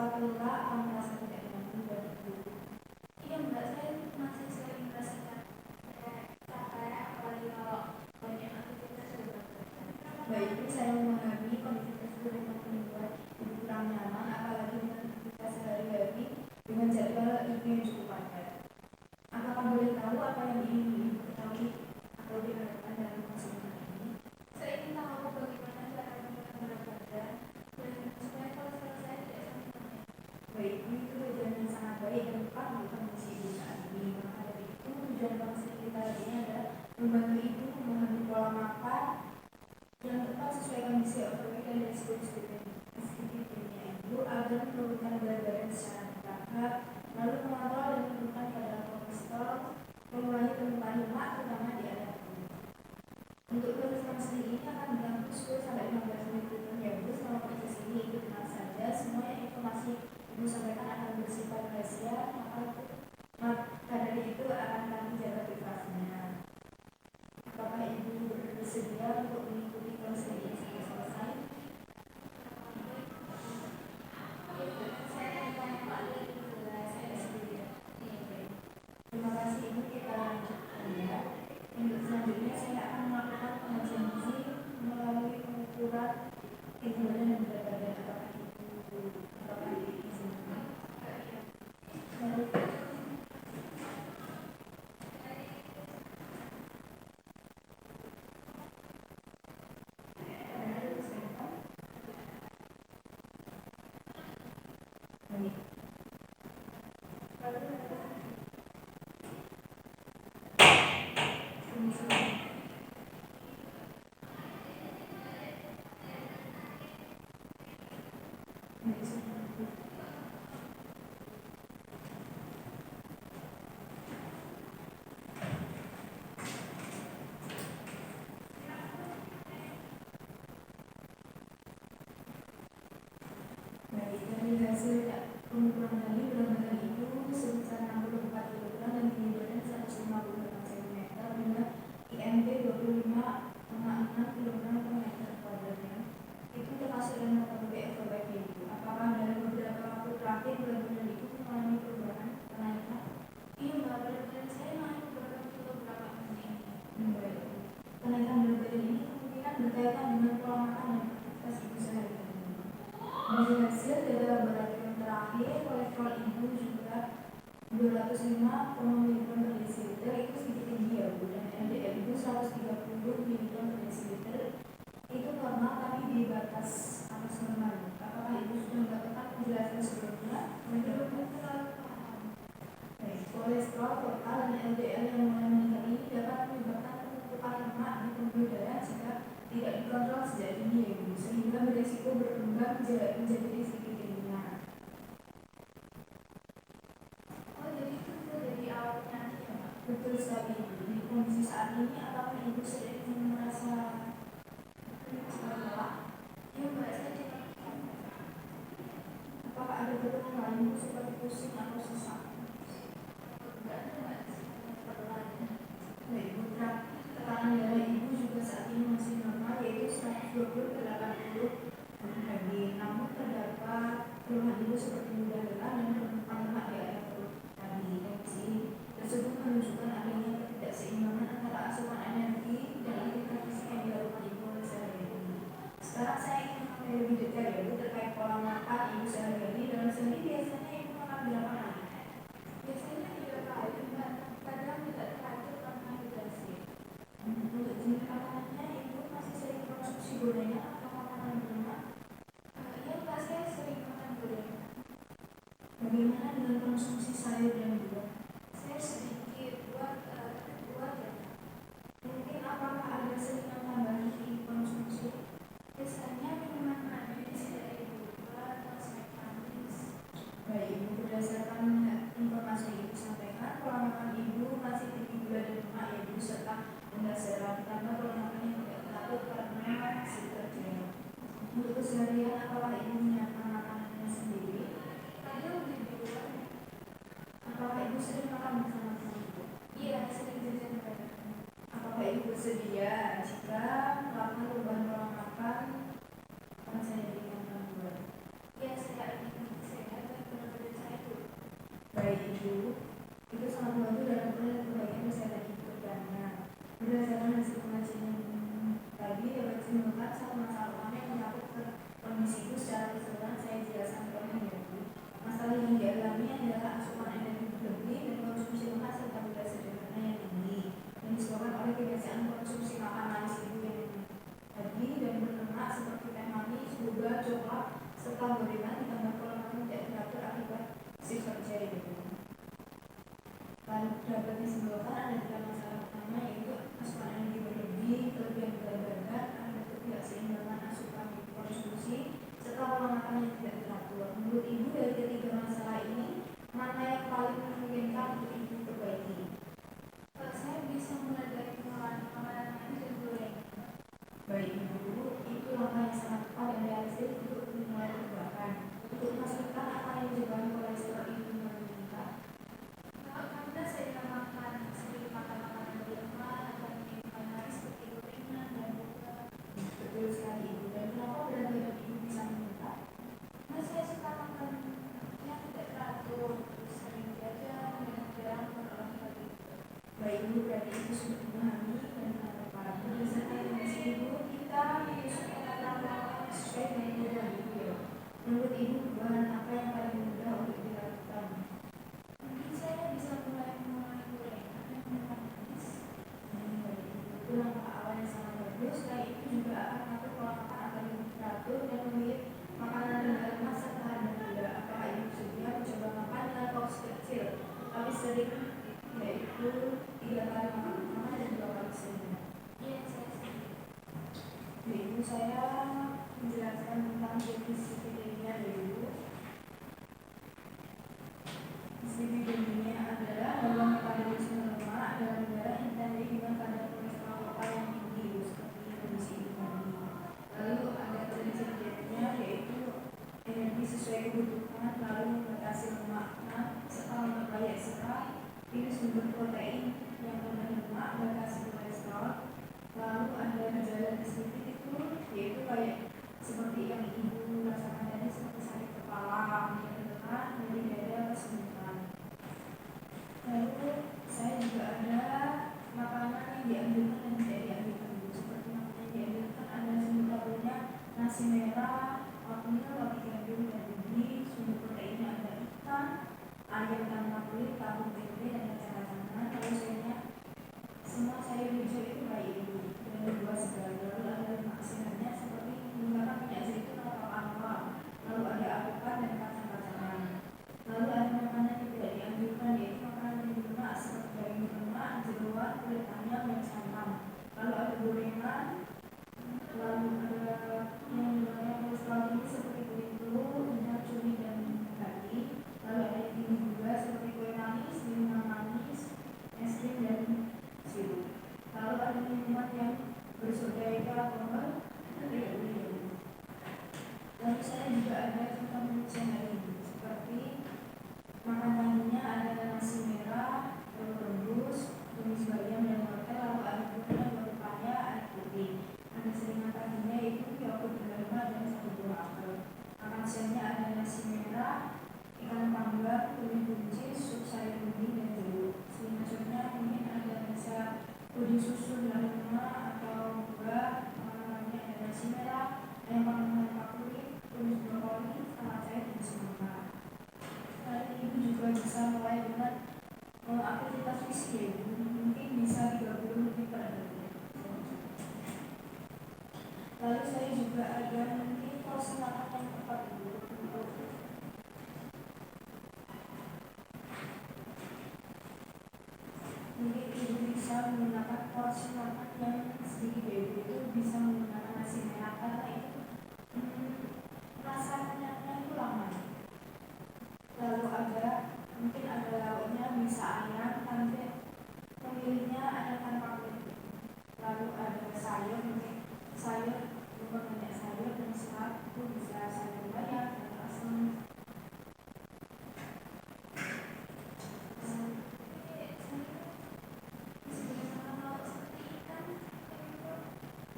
Apakah lelah atau merasa tidak nyaman dari guru? Iya mbak, saya masih sering merasakan capek, apalagi kalau banyak aktivitas di luar kerja. Baik, saya memahami kondisi tersebut yang membuat ibu kurang nyaman, apalagi dengan aktivitas sehari-hari dengan jadwal ibu yang cukup padat. Apakah boleh tahu apa yang ingin ibu ketahui atau diharapkan dalam konsultan ini? Saya ingin tahu bagaimana cara menjaga berat badan dan supaya kolesterol saya tidak semakin naik. Baik, ini tujuan yang sangat baik dan tepat untuk kondisi ibu saat ini. Maka dari itu, tujuan konsul kita ini adalah membantu ibu memahami pola makan yang tepat sesuai kondisi overweight dan risiko dunia ibu agar menurunkan berat badan secara bertahap, lalu mengontrol dan menurunkan kadar kolesterol, mengurangi permintaan lemak terutama di area perut. Untuk proses konseling ini akan berlangsung 10-15 menit ya Bu. Selama proses ini ibu tenang saja, semua informasi ibu sampaikan akan bersifat rahasia, maka dari itu akan kami jaga privasinya. Apakah ibu bersedia untuk mengikuti konseling ini sampai selesai? Terima kasih ibu, kita lanjutkan ya. Untuk selanjutnya saya akan melakukan pengajian gizi melalui pengukuran tinggi badan dan berat badan. Apakah diizinkan? Dari hasil pengukuran tadi, berat badan ibu sebesar 64 kg dan tinggi badan 158 cm dengan IMP 25,6 kg per meter kuadratnya. Itu termasuk dalam kategori overweight ibu. Apakah dalam beberapa waktu terakhir berat badan ibu mengalami perubahan kenaikan? Iya mbak, berat badan saya naik beberapa kilo berapa ini. Kenaikan berat badan ini kemungkinan berkaitan dengan pola makan dan aktivitas ibu sehari-hari. Dari hasil data laboratorium terakhir, kolesterol ibu juga 205 mg per desiliter, itu sedikit tinggi ya Bu, dan LDL ibu 130 mg per desiliter, itu normal tapi di batas atas normal. Apakah ibu sudah mendapatkan penjelasan sebelumnya? Belum terlalu paham. Baik, kolesterol total dan LDL yang mulai meningkat ini dapat menyebabkan penumpukan lemak di pembuluh darah jika tidak dikontrol sejak dini ya Bu, sehingga beresiko berkembang menjadi risiko ringan. Oh jadi itu dari awal penyakit ya Pak? Betul sekali Bu. Di kondisi saat ini apakah ibu sering merasa lelah? Iya mbak, saya tidak. Apakah ada keluhan lain Bu seperti pusing atau sesak? Enggak ada mbak, perlahan. Baik Bu, tekanan darah ibu juga saat ini masih normal, yaitu 120 ke 80 per namun terdapat keluhan ibu seperti mudah lelah dan penumpukan lemak di area perut tadi. Kondisi tersebut menunjukkan adanya ketidakseimbangan antara asupan energi dan aktivitas fisik yang dilakukan ibu oleh sehari-hari. Sekarang saya ingin mengetahui lebih detail ya Bu terkait pola makan ibu sehari-hari. Dalam sehari biasanya ibu makan berapa kali? Biasanya 3 kali mbak, kadang tidak teratur karena hidrasi. Untuk jenis makanannya ibu masih sering konsumsi gorengan atau makanan berlemak? Iya mbak, saya sering makan gorengan. Bagaimana dengan konsumsi sayur dan buah? Saya sedikit buat ya. Mungkin apakah ada selingan tambahan di konsumsi? Biasanya minuman manis dari buah atau snack manis. Baik ibu, berdasarkan informasi yang ibu sampaikan, pola makan ibu masih tinggi gula dan lemak ya ibu, serta rendah serat, ditambah pola makan yang tidak teratur karena masih kerja. Untuk keseharian apakah ibu menyiapkan makanannya sendiri? Kadang beli di luar. Apakah ibu sering makan bersama ibu? Iya, sering jajan bareng. Apakah ibu bersedia jika melakukan perubahan pola makan akan saya berikan bantuan? Iya, saya ingin sehat baik ibu itu sangat membantu dalam perbaikan kesehatan ibu kedepannya. Berdasarkan hasil pengajian tadi dapat disimpulkan satu masalah utama yang menyangkut kondisi ibu secara keseluruhan saya jelaskan kepada ibu. Masalah yang dialami adalah asupan energi berlebih dan konsumsi lemak serta gula sederhana yang tinggi yang disebabkan oleh kebiasaan konsumsi makan manis ibu yang tadi dan berlemak seperti teh manis, gula, coklat, serta gorengan ditambah pola makan tidak teratur akibat shift kerja ibu. Lalu dapat disimpulkan ada tiga masalah utama yaitu asupan energi berlebih, kelebihan berat badan, ada ketidakseimbangan asupan konsumsi, serta pola makan yang tidak teratur. Menurut ibu dari ketiga masalah ini mana yang paling memungkinkan untuk ibu perbaiki? Saya bisa mulai dari pengolahan makanan manis dan goreng. Baik ibu, itu langkah yang sangat tepat dan realistis untuk memulai perubahan. Untuk memastikan akan menyebabkan kolesterol ibu meningkat. Karena saya makan sering makan makanan berlemak atau makanan manis seperti gorengan dan gula. Betul sekali ibu. Dan kenapa berat badan ibu bisa meningkat? Nah, saya suka makan yang tidak teratur, terus sering jajan dan jarang berolahraga gitu. Baik ibu, berarti ibu sudah memahami dan menetapkan. Berdasarkan informasi ibu, kita harus menetapkan sesuai dengan kebutuhan ibu ya. Menurut ibu, perubahan apa yang paling mudah untuk dilakukan? Mungkin saya bisa mulai mengurangi gorengan dan makan manis. Baik ibu, itu langkah awal yang sangat bagus. Selain itu juga akan mengatur pola makan agar lebih teratur dan memilih makanan rendah lemak serta rendah gula. Apakah ibu sedia mencoba makan dengan porsi kecil tapi sering, yaitu 3 kali makan utama dan 2 kali sehari? Iya, saya sendiri. Ibu, saya menjelaskan tentang definisi kriteria ibu. Definisinya adalah bahwa metabolisme lemak dalam darah ditandai dengan kadar kolesterol lokal yang tinggi, seperti kondisi ibu tadi. Lalu ada kriteria yaitu energi sesuai kebutuhan, lalu membatasi lemak serta lemak baik serat, pilih sumber protein yang rendah lemak, batasi kolesterol. Lalu ada gejala deskriptif itu yaitu kayak seperti yang ibu rasakan tadi seperti sakit kepala, nyeri lengan, nyeri dada, kesemutan. Lalu saya juga ada makanan yang dianjurkan dan tidak dianjurkan ibu. Seperti makanan yang dianjurkan ada sumber karbonya nasi merah, oatmeal, roti gandum dan ubi. Sumber proteinnya ada ikan, ayam tanpa kulit, tahu tempe dan kacang-kacangan. Lalu sayurnya semua sayur hijau itu baik ibu dan buah segar. Lalu ada lemak sehatnya seperti menggunakan minyak zaitun atau almond. Lalu ada alpukat dan kacang-kacangan. Lalu ada makanan yang tidak dianjurkan yaitu makanan yang berlemak seperti daging lemak, jeruan, kulit ayam dan santan. Lalu ada gorengan. Lalu ada yang menggunakan kolesterol tinggi seperti kulit telur, udang, cumi dan daging. Lalu ada yang tinggi juga seperti kue manis, minuman manis, es krim dan sirup. Lalu ada minuman yang bersoda yaitu alkohol. Lalu saya juga ada tentang pencucian hari ini seperti makanannya ada nasi merah, telur rebus, tumis bayam dan wortel. Lalu ada buah pepaya, air putih. Ada seringan paginya yaitu yogurt berlemak dan satu buah apel. Makan siangnya ada nasi merah, ikan panggang, kulit buncis, sup sayur bening dan jeruk. Seringan sorenya mungkin ada bisa puding susu dengan lemak atau buah. Makanannya ada nasi merah, ayam panggang tanpa kulit, tumis brokoli, salad cair dan semangka. Lalu ibu juga bisa mulai dengan aktivitas fisik ya ibu. Mungkin bisa 30 menit per hari. Lalu saya juga ada mungkin porsi makan yang tepat ibu. Mungkin ibu bisa menggunakan porsi makan yang sedikit ya ibu. Itu bisa menggunakan nasi merah karena itu rasa kenyangnya itu lama. Lalu ada mungkin ada lauknya bisa ayam, tapi pemilihnya ada tanpa kulit. Lalu ada sayur, mungkin sayur banyak sayur dan serat itu bisa sayur bayam dan asam.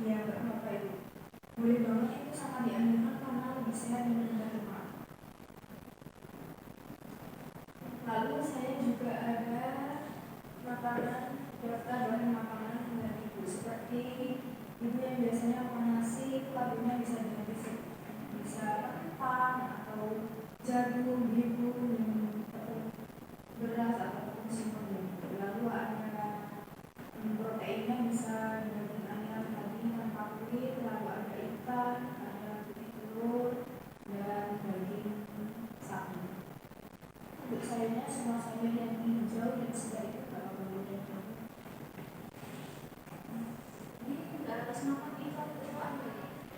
Iya, nggak apa-apa ibu. Boleh banget itu sangat dianjurkan karena lebih sehat dan rendah lemak. Lalu seperti ibu yang biasanya makan nasi, lauknya bisa diganti bisa kentang atau jagung, bihun, atau beras ataupun singkong. Lalu ada proteinnya bisa daging ayam tadi tanpa kulit, lalu ada ikan, ada putih telur, dan daging sapi. Untuk sayurnya semua sayur yang hijau dan segar itu kalau kemudian Ini nggak harus makan itu aja.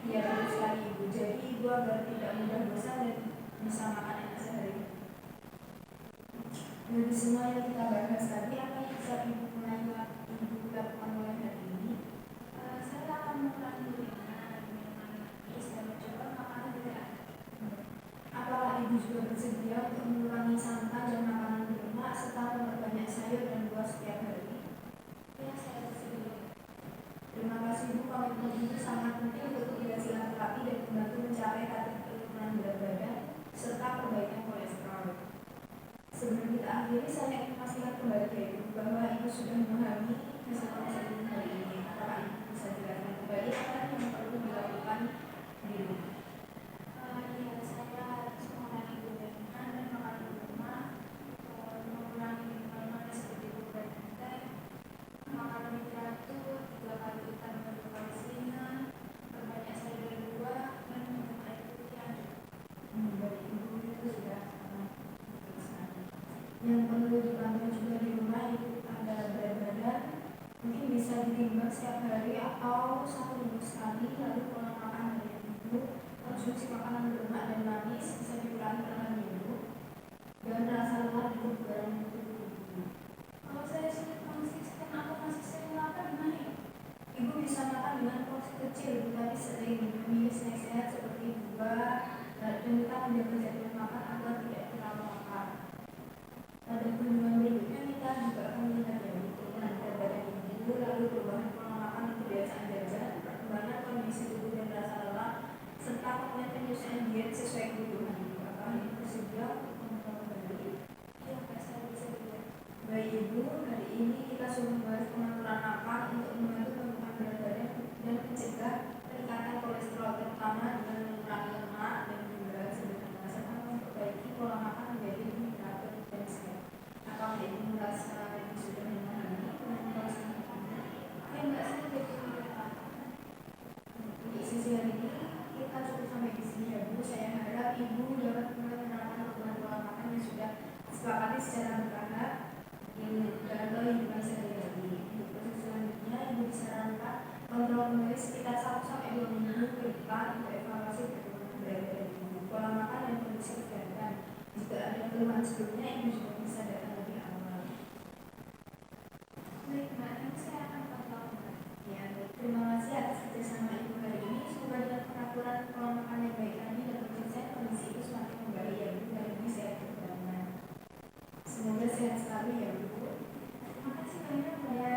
ya betul sekali ibu. Jadi ibu agar tidak mudah bosan dan bisa makan enak sehari. Dari semua yang kita bahas tadi, apa yang bisa ibu lakukan mulai hari ini? Saya akan mengurangi minuman manis dan mencoba makanan berat. Apakah ibu juga bersedia untuk mengurangi santan dan makanan berlemak serta memperbanyak sayur dan buah setiap hari? Ya, saya bersedia. Terima kasih ibu, komitmen itu sangat penting untuk keberhasilan terapi dan membantu mencapai target penurunan berat badan serta perbaikan kolesterol. Sebelum kita akhiri, saya ingin memastikan kembali ke ibu bahwa ibu sudah memahami hasil konseling hari ini. Apakah ibu bisa jelaskan kembali apa yang perlu dilakukan di rumah? Ya, saya harus mengurangi gorengan dan makanan berlemak, mengurangi minuman manis seperti kopi dan teh, makan lebih teratur, 3 kali utama berkali siang, perbanyak sayur dan buah, dan minum air putih. Dari ibu itu sudah sangat betul sekali. Yang perlu dipantau juga di rumah itu ada berat badan, mungkin bisa ditimbang setiap hari atau 1 minggu sekali. Lalu pola makan harian ibu, konsumsi makanan berlemak dan manis bisa dikurangi perlahan ibu, dan rasa lelah dan kebugaran tubuh ibu. Kalau saya sulit konsisten atau masih sering lapar gimana ya? Ibu bisa makan dengan porsi kecil, tapi sering memilih snack sehat seperti buah, dan tetap menjaga jadwal makan agar tidak terlalu lapar. Pada kunjungan berikutnya kita juga akan melihat penurunan berat badan ibu, lalu perubahan pola makan dan kebiasaan jajan, perkembangan kondisi tubuh dan rasa lelah, serta kemudian penyusunan diet sesuai kebutuhan ibu. Apakah ibu bersedia untuk menonton kembali? Iya, Pak, saya bersedia. Baik ibu, hari ini kita sudah membahas pengaturan makan untuk membantu penurunan berat badan dan mencegah peningkatan kolesterol, terutama dengan mengurangi lemak dan juga sederhana serta memperbaiki pola makan menjadi lebih teratur dan sehat. Apakah ibu merasa ibu sudah memahami pengaturan makan? Ya, Mbak, saya jadi lebih. Untuk sesi hari ini kita cukup sampai di sini ya Bu. Saya harap ibu dapat mulai menerapkan perubahan pola makan yang sudah disepakati secara bertahap dalam kehidupan sehari-hari. Untuk proses selanjutnya ibu disarankan kontrol kembali sekitar 1-2 minggu ke depan untuk evaluasi perkembangan berat badan ibu, pola makan dan kondisi kesehatan. Jika ada keluhan sebelumnya, ibu juga bisa datang lebih awal. Baik, Mbak, nanti saya akan kontrol, Mbak. Ya, baik. Terima kasih atas kerjasama ibu hari ini. Semoga dengan pengaturan pola makan yang baik tadi dan konsisten, kondisi ibu semakin membaik ya Bu, dan lebih sehat ke depannya. Semoga sehat selalu ya Bu. Terima kasih banyak, Mbak. Ya,